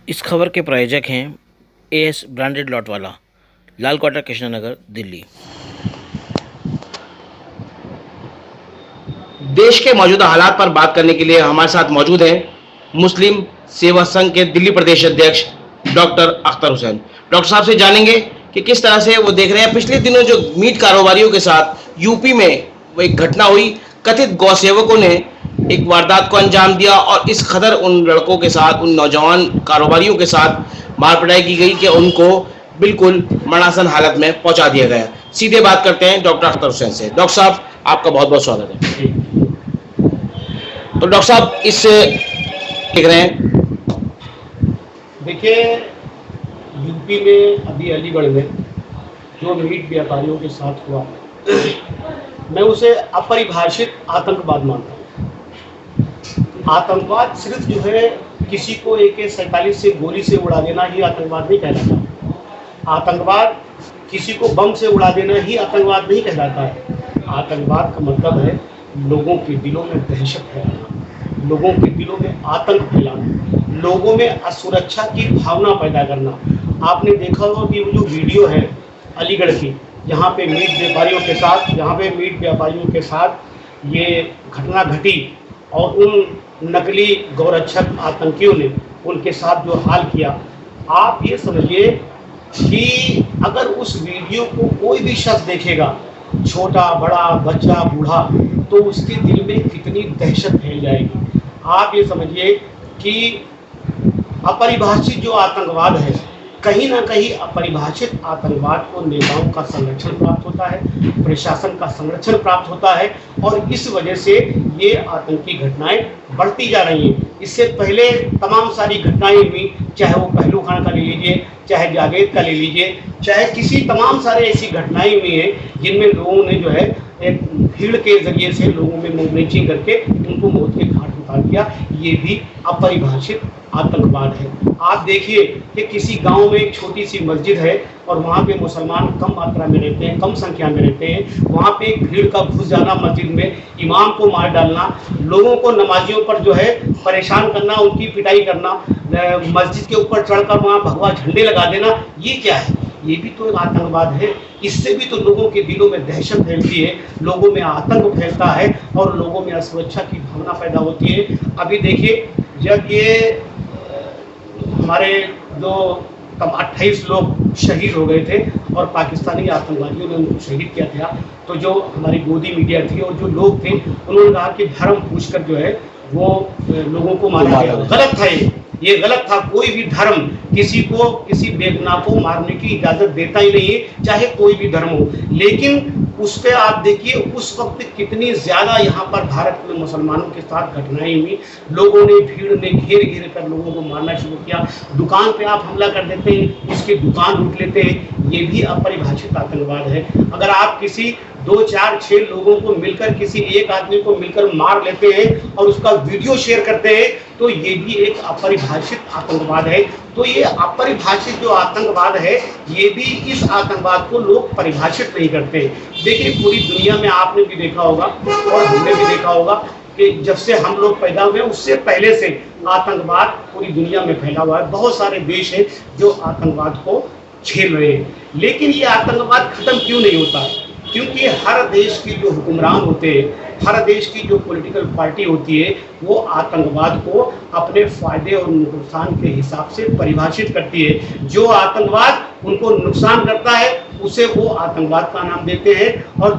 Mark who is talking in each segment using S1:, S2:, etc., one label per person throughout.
S1: इस खबर के प्रायोजक हैं एएस ब्रांडेड लॉट वाला, लाल क्वार्टर, कृष्णनगर, दिल्ली।
S2: देश के मौजूदा हालात पर बात करने के लिए हमारे साथ मौजूद हैं मुस्लिम सेवा संघ के दिल्ली प्रदेश अध्यक्ष डॉक्टर अख्तर हुसैन। डॉक्टर साहब से जानेंगे कि किस तरह से वो देख रहे हैं पिछले दिनों जो मीट कारोबारियों के साथ यूपी में वो एक घटना हुई। कथित गौ सेवकों ने एक वारदात को अंजाम दिया और इस कदर उन लड़कों के साथ, उन नौजवान कारोबारियों के साथ मार पिटाई की गई कि उनको बिल्कुल मरणासन हालत में पहुंचा दिया गया। सीधे बात करते हैं डॉक्टर अख्तर हुसैन से। डॉक्टर साहब, आपका बहुत बहुत स्वागत है। तो डॉक्टर साहब, इस देख रहे हैं,
S3: देखिए, यूपी में अभी अलीगढ़ में जो मीट व्यापारियों के साथ हुआ, मैं उसे अपरिभाषित आतंकवाद मानता हूँ। आतंकवाद सिर्फ जो है किसी को AK-47 से गोली से उड़ा देना ही आतंकवाद नहीं कहलाता। आतंकवाद किसी को बम से उड़ा देना ही आतंकवाद नहीं कहलाता है। आतंकवाद का मतलब है लोगों के दिलों में दहशत फैलाना, लोगों के दिलों में आतंक फैलाना, लोगों में असुरक्षा की भावना पैदा करना। आपने देखा होगा कि वो जो वीडियो है अलीगढ़ की, यहाँ पे मीट व्यापारियों के साथ ये घटना घटी और उन नकली गौरक्षक आतंकियों ने उनके साथ जो हाल किया, आप ये समझिए कि अगर उस वीडियो को कोई भी शख्स देखेगा, छोटा बड़ा बच्चा बूढ़ा, तो उसके दिल में कितनी दहशत फैल जाएगी। आप ये समझिए कि अपरिभाषित जो आतंकवाद है, कहीं ना कहीं अपरिभाषित आतंकवाद को नेताओं का संरक्षण प्राप्त होता है, प्रशासन का संरक्षण प्राप्त होता है और इस वजह से ये आतंकी घटनाएं बढ़ती जा रही हैं। इससे पहले तमाम सारी घटनाएं हुई, चाहे वो पहलू खान का ले लीजिए, चाहे जावेद का ले लीजिए, चाहे किसी तमाम सारे ऐसी घटनाएं हुई हैं जिनमें लोगों ने जो है एक भीड़ के जरिए से लोगों में मोबिलाइजिंग करके उनको मौत के घाट उतार दिया। ये भी अपरिभाषित आतंकवाद है। आप देखिए कि किसी गांव में एक छोटी सी मस्जिद है और वहाँ पे मुसलमान कम मात्रा में रहते हैं, कम संख्या में रहते हैं। वहाँ पे एक भीड़ का घुस जाना मस्जिद में, इमाम को मार डालना, लोगों को, नमाजियों पर जो है परेशान करना, उनकी पिटाई करना, मस्जिद के ऊपर चढ़कर वहाँ भगवा झंडे लगा देना, ये क्या है? ये भी तो एक आतंकवाद है। इससे भी तो लोगों के दिलों में दहशत फैलती है, लोगों में आतंक फैलता है और लोगों में असुरक्षा की भावना पैदा होती है। अभी देखिए, जब ये हमारे जो 28 लोग शहीद हो गए थे और पाकिस्तानी आतंकवादियों ने उनको शहीद किया था, तो जो हमारी गोदी मीडिया थी और जो लोग थे, उन्होंने कहा कि धर्म पूछकर जो है वो लोगों को मारा गया। गलत था, ये गलत था। कोई भी धर्म किसी को, किसी बेगुनाह को मारने की इजाजत देता ही नहीं है, चाहे कोई भी धर्म हो। लेकिन उस पे आप देखिए उस वक्त कितनी ज्यादा यहाँ पर भारत में मुसलमानों के साथ घटनाएं हुई। लोगों ने, भीड़ ने घेर कर लोगों को मारना शुरू किया। दुकान पे आप हमला कर देते हैं, उसकी दुकान लूट लेते हैं, ये भी अपरिभाषित आतंकवाद है। अगर आप किसी 2, 4, 6 लोगों को मिलकर, किसी एक आदमी को मिलकर मार लेते हैं और उसका वीडियो शेयर करते हैं, तो ये भी एक अपरिभाषित आतंकवाद है। तो ये अपरिभाषित जो आतंकवाद है, ये भी, इस आतंकवाद को लोग परिभाषित नहीं करते। देखिए, पूरी दुनिया में आपने भी देखा होगा और हमने भी देखा होगा कि जब से हम लोग पैदा हुए उससे पहले से आतंकवाद पूरी दुनिया में फैला हुआ है। बहुत सारे देश हैं जो आतंकवाद को झेल रहे हैं, लेकिन ये आतंकवाद खत्म क्यों नहीं होता है? क्योंकि हर देश की जो हुक्मरान होते हैं, हर देश की जो पॉलिटिकल पार्टी होती है, वो आतंकवाद को अपने फायदे और नुकसान के हिसाब से परिभाषित करती है। जो आतंकवाद उनको नुकसान करता है उसे वो आतंकवाद का नाम देते हैं, और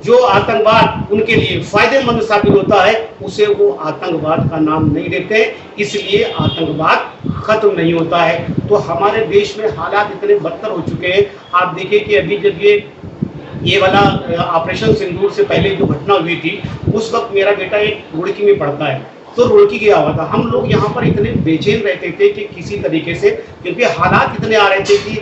S3: जो आतंकवाद उनके लिए फायदेमंद साबित होता है उसे वो आतंकवाद का नाम नहीं देते। इसलिए आतंकवाद खत्म नहीं होता है। तो हमारे देश में हालात इतने बदतर हो चुके हैं। आप देखिए कि अभी जब ये वाला ऑपरेशन सिंदूर से पहले जो घटना हुई थी, उस वक्त मेरा बेटा एक रुड़की में पढ़ता है, तो रुड़की गया हुआ था। हम लोग यहाँ पर इतने बेचैन रहते थे कि किसी तरीके से, क्योंकि हालात इतने आ रहे थे कि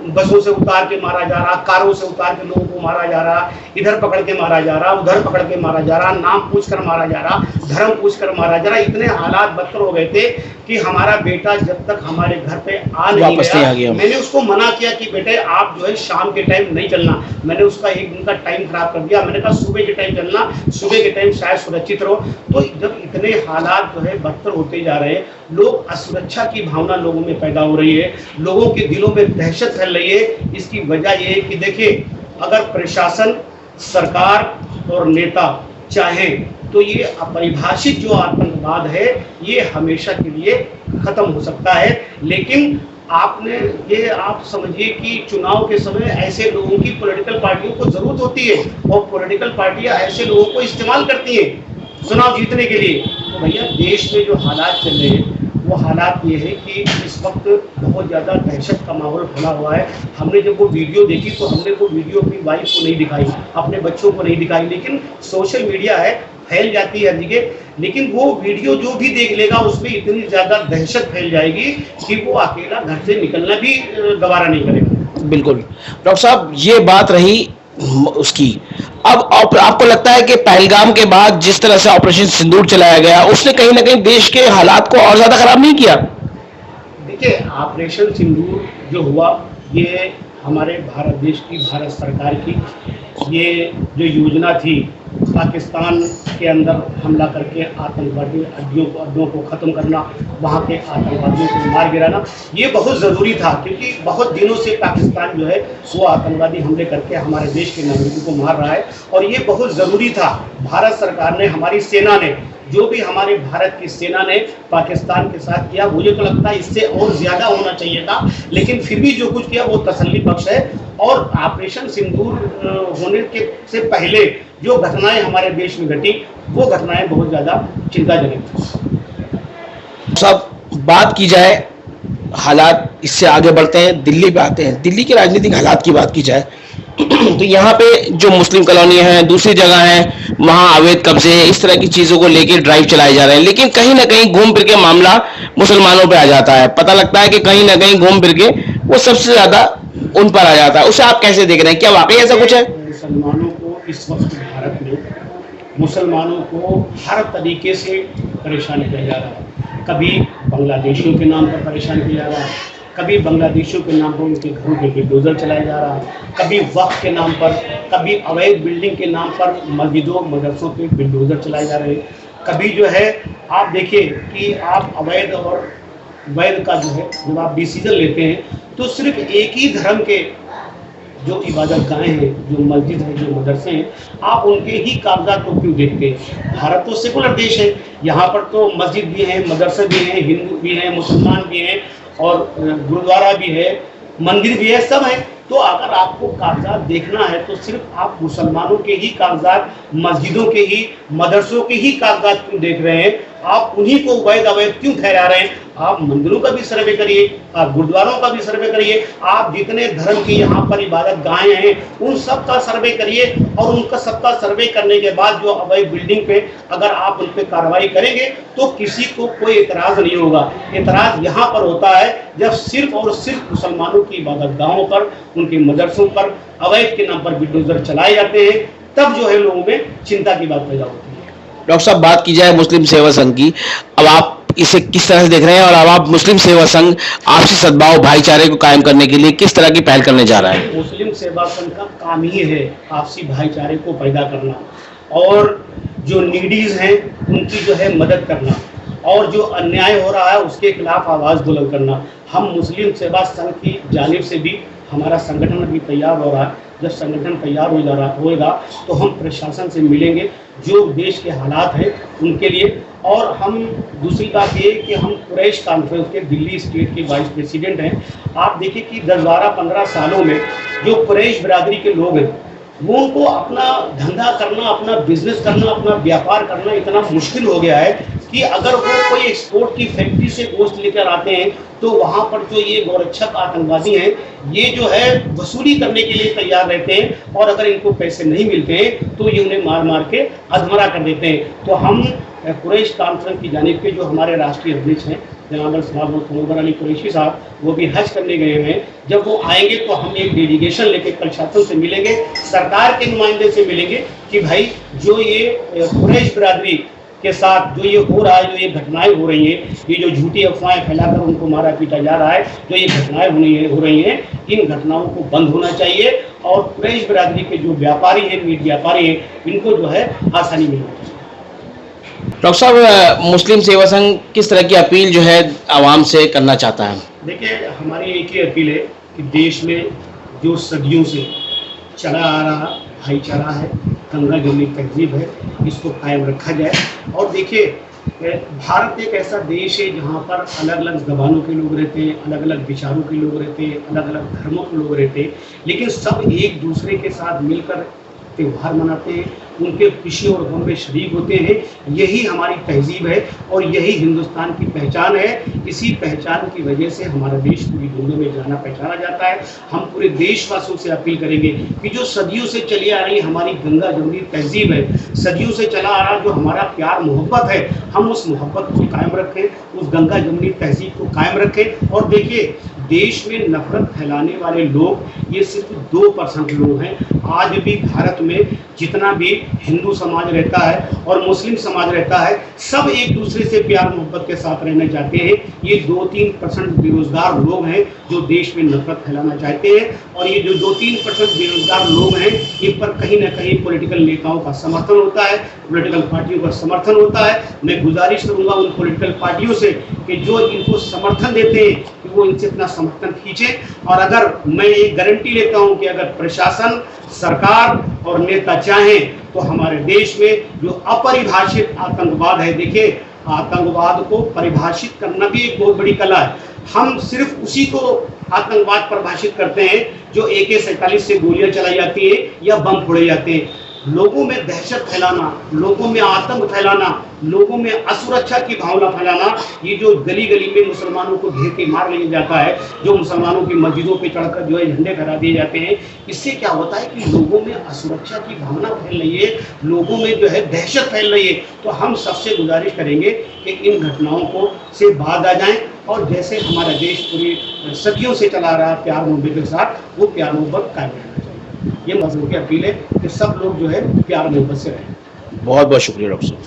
S3: बसों से उतार के मारा जा रहा, कारों से उतार के लोगों को मारा जा रहा, इधर पकड़ के मारा जा रहा, उधर पकड़ के मारा जा रहा, नाम पूछ कर मारा जा रहा, धर्म पूछ कर मारा जा रहा। इतने हालात बदतर हो गए थे कि हमारा बेटा जब तक हमारे घर पे
S1: वापस नहीं आ गया।
S3: मैंने उसको मना किया कि बेटे आप जो है शाम के टाइम नहीं चलना। मैंने उसका एक दिन का टाइम खराब कर दिया। मैंने कहा सुबह के टाइम चलना, सुबह के टाइम शायद सुरक्षित रहो। तो जब इतने हालात जो है बदतर होते जा रहे हैं, लोग असुरक्षा की भावना लोगों में पैदा हो रही है, लोगों के दिलों में दहशत फैल रही है। इसकी वजह ये है कि देखिए, अगर प्रशासन, सरकार और नेता चाहें तो ये अपरिभाषित जो आतंकवाद है ये हमेशा के लिए खत्म हो सकता है। लेकिन आप समझिए कि चुनाव के समय ऐसे लोगों की पॉलिटिकल पार्टियों को जरूरत होती है और पॉलिटिकल पार्टियां ऐसे लोगों को इस्तेमाल करती हैं चुनाव जीतने के लिए। तो भैया देश में जो हालात चल रहे हैं वो हालात ये है कि इस वक्त बहुत ज़्यादा दहशत का माहौल फैला हुआ है। हमने जब वो वीडियो देखी तो हमने वो वीडियो अपनी वाइफ को नहीं दिखाई, अपने बच्चों को नहीं दिखाई, लेकिन सोशल मीडिया है, फैल जाती है हर जगह। लेकिन वो वीडियो जो भी देख लेगा उसमें इतनी ज़्यादा दहशत फैल जाएगी कि वो अकेला घर से निकलना भी गवारा नहीं करेगा।
S2: बिल्कुल डॉक्टर साहब, ये बात रही उसकी। अब आपको लगता है कि पहलगाम के बाद जिस तरह से ऑपरेशन सिंदूर चलाया गया उसने कहीं ना कहीं देश के हालात को और ज्यादा खराब नहीं किया?
S3: देखिए, ऑपरेशन सिंदूर जो हुआ ये हमारे भारत देश की, भारत सरकार की ये जो योजना थी पाकिस्तान के अंदर हमला करके आतंकवादी अड्डों को ख़त्म करना, वहाँ के आतंकवादियों को मार गिराना, ये बहुत ज़रूरी था। क्योंकि बहुत दिनों से पाकिस्तान जो है वो आतंकवादी हमले करके हमारे देश के नागरिकों को मार रहा है और ये बहुत ज़रूरी था। भारत सरकार ने, हमारी सेना ने, जो भी हमारे भारत की सेना ने पाकिस्तान के साथ किया, मुझे तो लगता है इससे और ज़्यादा होना चाहिए था। लेकिन फिर भी जो कुछ किया वो तसल्ली बख्श है। और ऑपरेशन सिंदूर होने के से पहले जो घटनाएं हमारे देश में घटी वो घटनाएं बहुत ज़्यादा चिंताजनक थी।
S2: सब बात की जाए, हालात इससे आगे बढ़ते हैं, दिल्ली पे आते हैं। दिल्ली के राजनीतिक हालात की बात की जाए तो यहाँ पे जो मुस्लिम कॉलोनी है, दूसरी जगह है, वहाँ अवैध कब्जे, इस तरह की चीज़ों को लेकर ड्राइव चलाए जा रहे हैं। लेकिन कहीं ना कहीं घूम फिर के मामला मुसलमानों पे आ जाता है। पता लगता है कि कहीं ना कहीं घूम फिर के वो सबसे ज़्यादा उन पर आ जाता है। उसे आप कैसे देख रहे हैं? क्या वाकई ऐसा कुछ है?
S3: मुसलमानों को इस वक्त भारत में मुसलमानों को हर तरीके से परेशान किया जा रहा है। कभी बांग्लादेशियों के नाम पर परेशान किया जा रहा है, कभी बांग्लादेशियों के नाम पर उनके घरों पे बुलडोजर चलाया जा रहा है, कभी वक्फ के नाम पर, कभी अवैध बिल्डिंग के नाम पर मस्जिदों मदरसों पे बुलडोजर चलाए जा रहे हैं। कभी जो है आप देखिए कि आप अवैध और वैध का जो है जब आप डिसीजन लेते हैं तो सिर्फ एक ही धर्म के जो इबादत गाहें हैं, जो मस्जिद है, जो मदरसे हैं, आप उनके ही कागजात को क्यों देखते हैं? भारत तो सेकुलर देश है, यहाँ पर तो मस्जिद भी हैं, मदरसे भी हैं, हिंदू भी हैं, मुसलमान भी हैं और गुरुद्वारा भी है, मंदिर भी है, सब है। तो अगर आपको कागजात देखना है तो सिर्फ आप मुसलमानों के ही कागजात, मस्जिदों के ही, मदरसों के ही कागजात क्यों देख रहे हैं? आप उन्हीं को वैध अवैध क्यों ठहरा रहे हैं? आप मंदिरों का भी सर्वे करिए, आप गुरुद्वारों का भी सर्वे करिए, आप जितने धर्म की यहाँ पर इबादत गाहें हैं उन सब का सर्वे करिए और उनका सबका सर्वे करने के बाद जो अवैध बिल्डिंग पे अगर आप उन पर कार्रवाई करेंगे तो किसी को कोई एतराज़ नहीं होगा। एतराज़ यहाँ पर होता है जब सिर्फ और सिर्फ मुसलमानों की इबादत गाहों पर, उनके मदरसों पर अवैध के नाम पर बुलडोजर चलाए जाते हैं, तब जो है लोगों में चिंता की बात पैदा होती है।
S2: डॉक्टर साहब, बात की जाए मुस्लिम सेवा संघ की, अब आप इसे किस तरह से देख रहे हैं और अब आप मुस्लिम सेवा संघ आपसी सद्भाव भाईचारे को कायम करने के लिए किस तरह की पहल करने जा रहा है?
S3: मुस्लिम सेवा संघ का काम ही है आपसी भाईचारे को पैदा करना और जो नीडीज हैं उनकी जो है मदद करना और जो अन्याय हो रहा है उसके खिलाफ आवाज़ बुलंद करना। हम मुस्लिम सेवा संघ की जानिब से भी हमारा संगठन अभी तैयार हो रहा है। जब संगठन तैयार होएगा तो हम प्रशासन से मिलेंगे जो देश के हालात हैं उनके लिए। और हम दूसरी बात ये कि हम कुरैश कॉन्फ्रेंस के दिल्ली स्टेट के वाइस प्रेसिडेंट हैं। आप देखिए कि 10-12-15 सालों में जो कुरैश बिरादरी के लोग हैं वो उनको अपना धंधा करना, अपना बिजनेस करना, अपना व्यापार करना इतना मुश्किल हो गया है कि अगर वो कोई एक्सपोर्ट की फैक्ट्री से गोश्त लेकर आते हैं तो वहाँ पर जो ये गौरक्षक आतंकवादी हैं ये जो है वसूली करने के लिए तैयार रहते हैं और अगर इनको पैसे नहीं मिलते हैं तो ये उन्हें मार मार के अधमरा कर देते हैं। तो हम कुरैश कॉन्फ्रेंस की जानिब के जो हमारे राष्ट्रीय अध्यक्ष हैं जनाब सलाम मुनव्वर अली कुरैशी साहब, वो भी हज करने गए हुए हैं। जब वो आएंगे तो हम एक डेलीगेशन लेके प्रशासन से मिलेंगे, सरकार के नुमाइंदे से मिलेंगे कि भाई जो ये कुरैश बिरादरी के साथ जो ये हो रहा है, जो ये घटनाएं हो रही हैं, ये जो झूठी अफवाहें फैलाकर उनको मारा पीटा जा रहा है, जो ये घटनाएं हो रही हैं, इन घटनाओं को बंद होना चाहिए और कुरैश बिरादरी के जो व्यापारी हैं, मीट व्यापारी हैं, इनको जो है आसानी मिलनी चाहिए।
S2: डॉक्टर साहब, मुस्लिम सेवा संघ किस तरह की अपील जो है आवाम से करना चाहता है?
S3: देखिए, हमारी एक ही अपील है कि देश में जो सदियों से चला आ रहा भाईचारा है, गंगा जमुनी तहजीब है, इसको कायम रखा जाए। और देखिए, भारत एक ऐसा देश है जहाँ पर अलग अलग ज़बानों के लोग रहते हैं, अलग अलग विचारों के लोग रहते हैं, अलग अलग धर्मों के लोग रहते हैं, लेकिन सब एक दूसरे के साथ मिलकर त्यौहार मनाते हैं, उनके खुशी और गम में शरीक होते हैं। यही हमारी तहजीब है और यही हिंदुस्तान की पहचान है। इसी पहचान की वजह से हमारा देश पूरी दुनिया में जाना पहचाना जाता है। हम पूरे देशवासियों से अपील करेंगे कि जो सदियों से चली आ रही हमारी गंगा जमुनी तहजीब है, सदियों से चला आ रहा जो हमारा प्यार मोहब्बत है, हम उस मोहब्बत को कायम रखें, उस गंगा जमुनी तहजीब को कायम रखें। और देखिए, देश में नफरत फैलाने वाले लोग ये सिर्फ 2% लोग हैं। आज भी भारत में जितना भी हिंदू समाज रहता है और मुस्लिम समाज रहता है, सब एक दूसरे से प्यार मोहब्बत के साथ रहना चाहते हैं। ये 2-3% बेरोजगार लोग हैं जो देश में नफरत फैलाना चाहते हैं। और ये जो 2-3% बेरोजगार लोग हैं, इन पर कहीं ना कहीं पॉलिटिकल नेताओं का समर्थन होता है, पॉलिटिकल पार्टियों का समर्थन होता है। मैं गुजारिश करूंगा उन पॉलिटिकल पार्टियों से कि जो इनको समर्थन देते हैं कि वो इनसे अपना समर्थन खींचें। और अगर मैं ये गारंटी लेता हूं कि अगर प्रशासन, सरकार और नेता चाहें तो हमारे देश में जो अपरिभाषित आतंकवाद है, देखिए, आतंकवाद को परिभाषित करना भी एक बहुत बड़ी कला है। हम सिर्फ उसी को आतंकवाद परिभाषित करते हैं जो AK-47 से गोलियां चलाई जाती हैं या बम फोड़े जाते हैं। लोगों में दहशत फैलाना, लोगों में आतंक फैलाना, लोगों में असुरक्षा की भावना फैलाना, ये जो गली गली में मुसलमानों को घेर के मार लिया जाता है, जो मुसलमानों की मस्जिदों पे चढ़कर जो है झंडे फहरा दिए जाते हैं, इससे क्या होता है कि लोगों में असुरक्षा की भावना फैल रही है, लोगों में जो है दहशत फैल रही है। तो हम सबसे गुजारिश करेंगे कि इन घटनाओं को से बाज आ जाएं और जैसे हमारा देश पूरी सदियों से चला रहा है प्यार मोहब्बत के साथ, वो प्यार मोहब्बत कायम रहना चाहिए। ये मजहब की अपील है कि सब लोग जो है प्यार मोहब्बत से रहें।
S2: बहुत बहुत शुक्रिया डॉक्टर साहब।